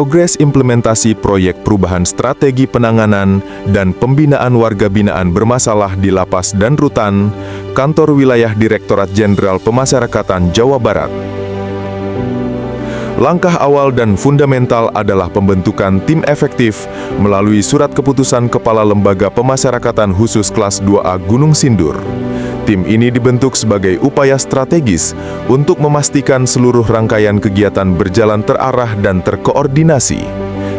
progres implementasi proyek perubahan strategi penanganan dan pembinaan warga binaan bermasalah di Lapas dan Rutan, Kantor Wilayah Direktorat Jenderal Pemasyarakatan Jawa Barat. Langkah awal dan fundamental adalah pembentukan tim efektif melalui surat keputusan Kepala Lembaga Pemasyarakatan Khusus Kelas 2A Gunung Sindur. Tim ini dibentuk sebagai upaya strategis untuk memastikan seluruh rangkaian kegiatan berjalan terarah dan terkoordinasi.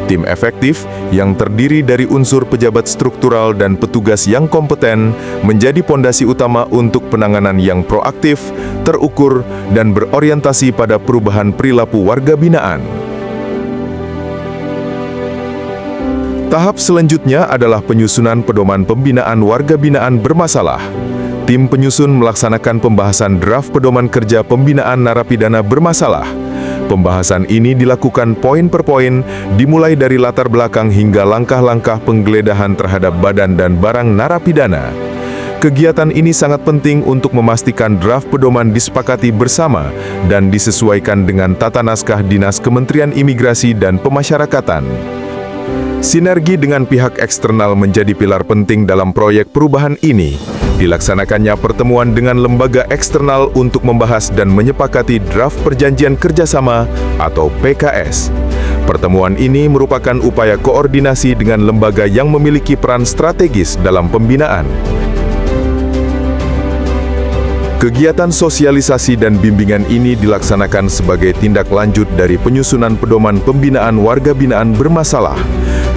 Tim efektif yang terdiri dari unsur pejabat struktural dan petugas yang kompeten menjadi pondasi utama untuk penanganan yang proaktif, terukur, dan berorientasi pada perubahan perilaku warga binaan. Tahap selanjutnya adalah penyusunan pedoman pembinaan warga binaan bermasalah. Tim penyusun melaksanakan pembahasan draft pedoman kerja pembinaan narapidana bermasalah. Pembahasan ini dilakukan poin per poin, dimulai dari latar belakang hingga langkah-langkah penggeledahan terhadap badan dan barang narapidana. Kegiatan ini sangat penting untuk memastikan draft pedoman disepakati bersama dan disesuaikan dengan tata naskah Dinas Kementerian Imigrasi dan Pemasyarakatan. Sinergi dengan pihak eksternal menjadi pilar penting dalam proyek perubahan ini. Dilaksanakannya pertemuan dengan lembaga eksternal untuk membahas dan menyepakati draft perjanjian kerjasama atau PKS. Pertemuan ini merupakan upaya koordinasi dengan lembaga yang memiliki peran strategis dalam pembinaan. Kegiatan sosialisasi dan bimbingan ini dilaksanakan sebagai tindak lanjut dari penyusunan pedoman pembinaan warga binaan bermasalah.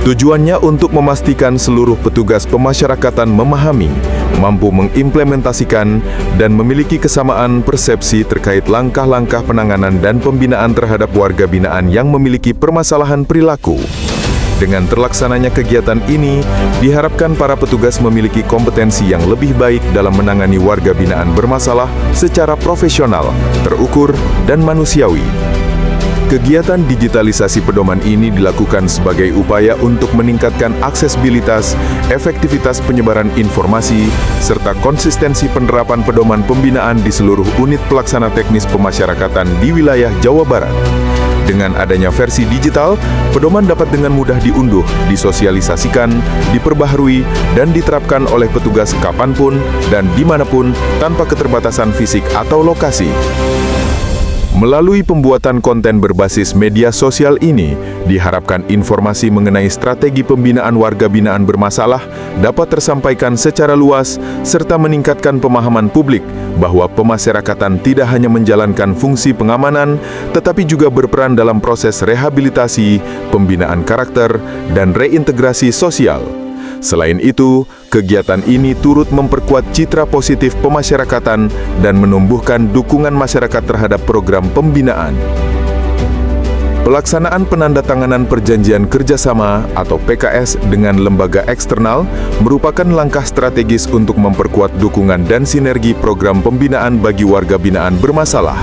Tujuannya untuk memastikan seluruh petugas pemasyarakatan memahami, mampu mengimplementasikan, dan memiliki kesamaan persepsi terkait langkah-langkah penanganan dan pembinaan terhadap warga binaan yang memiliki permasalahan perilaku. Dengan terlaksananya kegiatan ini, diharapkan para petugas memiliki kompetensi yang lebih baik dalam menangani warga binaan bermasalah secara profesional, terukur, dan manusiawi. Kegiatan digitalisasi pedoman ini dilakukan sebagai upaya untuk meningkatkan aksesibilitas, efektivitas penyebaran informasi, serta konsistensi penerapan pedoman pembinaan di seluruh unit pelaksana teknis pemasyarakatan di wilayah Jawa Barat. Dengan adanya versi digital, pedoman dapat dengan mudah diunduh, disosialisasikan, diperbaharui, dan diterapkan oleh petugas kapanpun dan dimanapun tanpa keterbatasan fisik atau lokasi. Melalui pembuatan konten berbasis media sosial ini, diharapkan informasi mengenai strategi pembinaan warga binaan bermasalah dapat tersampaikan secara luas serta meningkatkan pemahaman publik bahwa pemasyarakatan tidak hanya menjalankan fungsi pengamanan, tetapi juga berperan dalam proses rehabilitasi, pembinaan karakter, dan reintegrasi sosial. Selain itu, kegiatan ini turut memperkuat citra positif pemasyarakatan dan menumbuhkan dukungan masyarakat terhadap program pembinaan. Pelaksanaan penandatanganan perjanjian kerjasama atau PKS dengan lembaga eksternal merupakan langkah strategis untuk memperkuat dukungan dan sinergi program pembinaan bagi warga binaan bermasalah.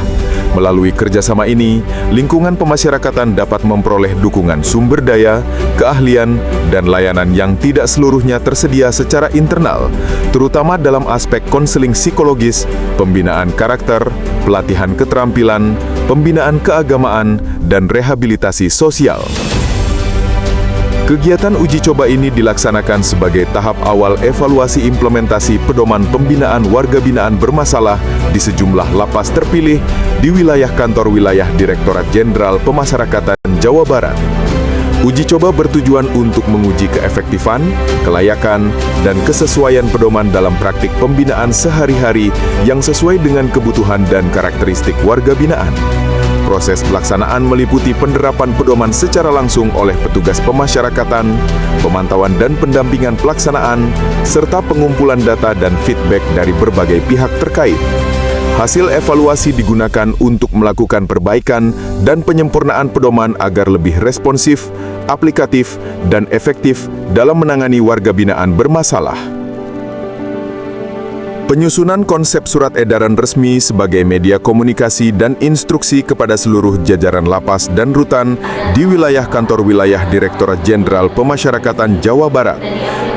Melalui kerjasama ini, lingkungan pemasyarakatan dapat memperoleh dukungan sumber daya, keahlian, dan layanan yang tidak seluruhnya tersedia secara internal, terutama dalam aspek konseling psikologis, pembinaan karakter, pelatihan keterampilan, pembinaan keagamaan, dan rehabilitasi sosial. Kegiatan uji coba ini dilaksanakan sebagai tahap awal evaluasi implementasi pedoman pembinaan warga binaan bermasalah di sejumlah lapas terpilih di wilayah Kantor Wilayah Direktorat Jenderal Pemasyarakatan Jawa Barat. Uji coba bertujuan untuk menguji keefektifan, kelayakan, dan kesesuaian pedoman dalam praktik pembinaan sehari-hari yang sesuai dengan kebutuhan dan karakteristik warga binaan. Proses pelaksanaan meliputi penerapan pedoman secara langsung oleh petugas pemasyarakatan, pemantauan dan pendampingan pelaksanaan, serta pengumpulan data dan feedback dari berbagai pihak terkait. Hasil evaluasi digunakan untuk melakukan perbaikan dan penyempurnaan pedoman agar lebih responsif, aplikatif, dan efektif dalam menangani warga binaan bermasalah. Penyusunan konsep surat edaran resmi sebagai media komunikasi dan instruksi kepada seluruh jajaran lapas dan rutan di wilayah Kantor Wilayah Direktorat Jenderal Pemasyarakatan Jawa Barat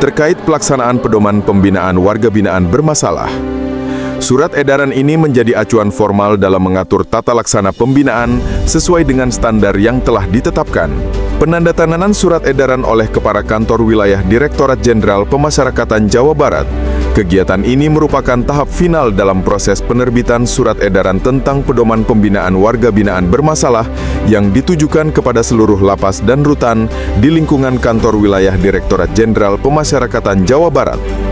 terkait pelaksanaan pedoman pembinaan warga binaan bermasalah. Surat edaran ini menjadi acuan formal dalam mengatur tata laksana pembinaan sesuai dengan standar yang telah ditetapkan. Penandatanganan surat edaran oleh Kepala Kantor Wilayah Direktorat Jenderal Pemasyarakatan Jawa Barat. Kegiatan ini merupakan tahap final dalam proses penerbitan surat edaran tentang pedoman pembinaan warga binaan bermasalah yang ditujukan kepada seluruh lapas dan rutan di lingkungan Kantor Wilayah Direktorat Jenderal Pemasyarakatan Jawa Barat.